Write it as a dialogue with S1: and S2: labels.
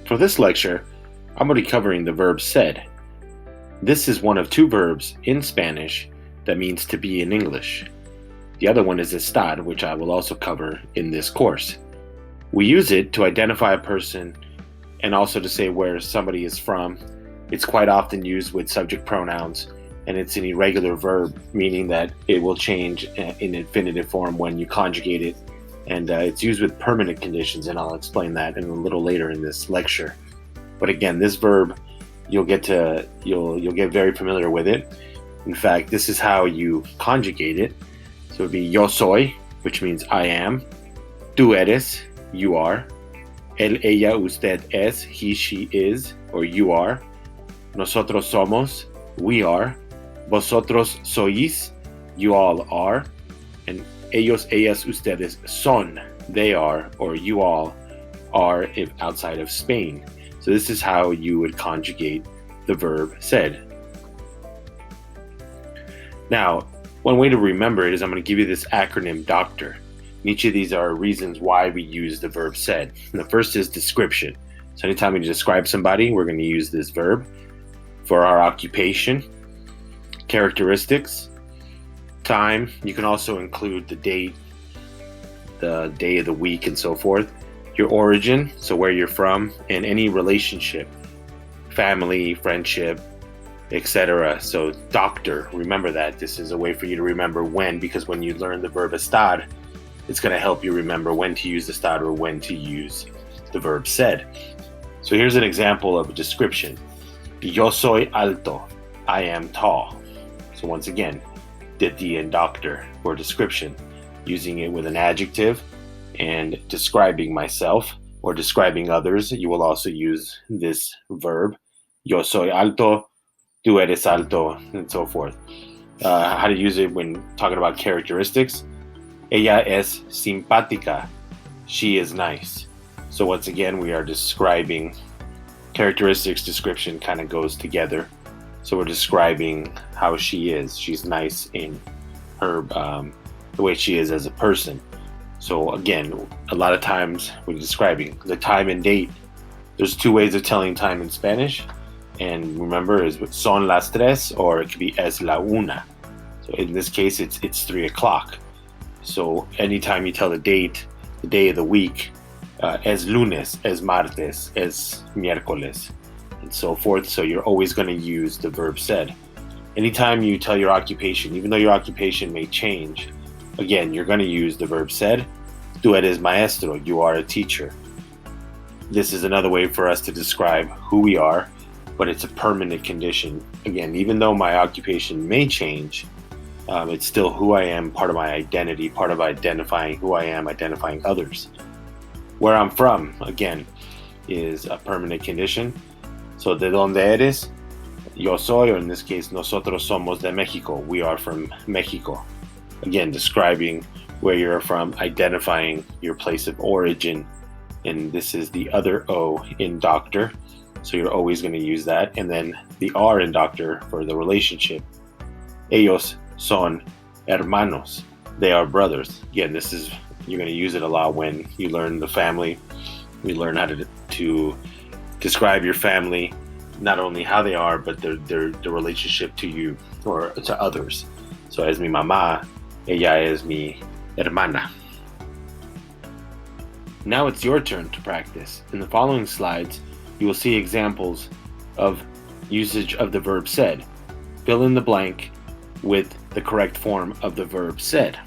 S1: For this lecture, I'm going to be covering the verb said. This is one of two verbs in Spanish that means to be in English. The other one is estar, which I will also cover in this course. We use it to identify a person and also to say where somebody is from. It's quite often used with subject pronouns, and it's an irregular verb, meaning that it will change in infinitive form when you conjugate it. And it's used with permanent conditions, and I'll explain that a little later in this lecture. But again, this verb, you'll get very familiar with it. In fact, this is how you conjugate it. So it would be yo soy, which means I am. Tú eres, you are. Él, ella, usted es, he, she is, or you are. Nosotros somos, we are. Vosotros sois, you all are. And ellos, ellas, ustedes son, they are, or you all are if outside of Spain. So this is how you would conjugate the verb said. Now, one way to remember it is I'm going to give you this acronym DOCTOR. And each of these are reasons why we use the verb said. And the first is description. So anytime we describe somebody, we're going to use this verb. For our occupation, characteristics, time, you can also include the date, the day of the week, and so forth. Your origin, so where you're from, and any relationship, family, friendship, etc. So doctor, remember that. This is a way for you to remember when, because when you learn the verb estar, it's going to help you remember when to use estar or when to use the verb said. So here's an example of a description. Yo soy alto, I am tall. So once again, de ti and doctor for description, using it with an adjective and describing myself or describing others. You will also use this verb, yo soy alto, tú eres alto, and so forth. How to use it when talking about characteristics. Ella es simpática, she is nice. So once again, we are describing characteristics. Description kind of goes together. So we're describing how she is. She's nice in her the way she is as a person. So again, a lot of times we're describing the time and date. There's two ways of telling time in Spanish, and remember, is with son las tres, or it could be es la una. So in this case, it's 3 o'clock. So anytime you tell the date, the day of the week, es lunes, es martes, es miércoles, and so forth. So you're always going to use the verb said. Anytime you tell your occupation, even though your occupation may change, again, you're going to use the verb said. Tú eres maestro, you are a teacher. This is another way for us to describe who we are, but it's a permanent condition. Again, even though my occupation may change, it's still who I am, part of my identity, part of identifying who I am, identifying others. Where I'm from, again, is a permanent condition. So, ¿de dónde eres? Yo soy, or in this case, nosotros somos de México. We are from Mexico. Again, describing where you're from, identifying your place of origin. And this is the other O in doctor. So you're always going to use that. And then the R in doctor for the relationship. Ellos son hermanos. They are brothers. Again, you're going to use it a lot when you learn the family. You learn how to describe your family, not only how they are, but their relationship to you or to others. So es mi mamá, ella es mi hermana. Now it's your turn to practice. In the following slides, you will see examples of usage of the verb said. Fill in the blank with the correct form of the verb said.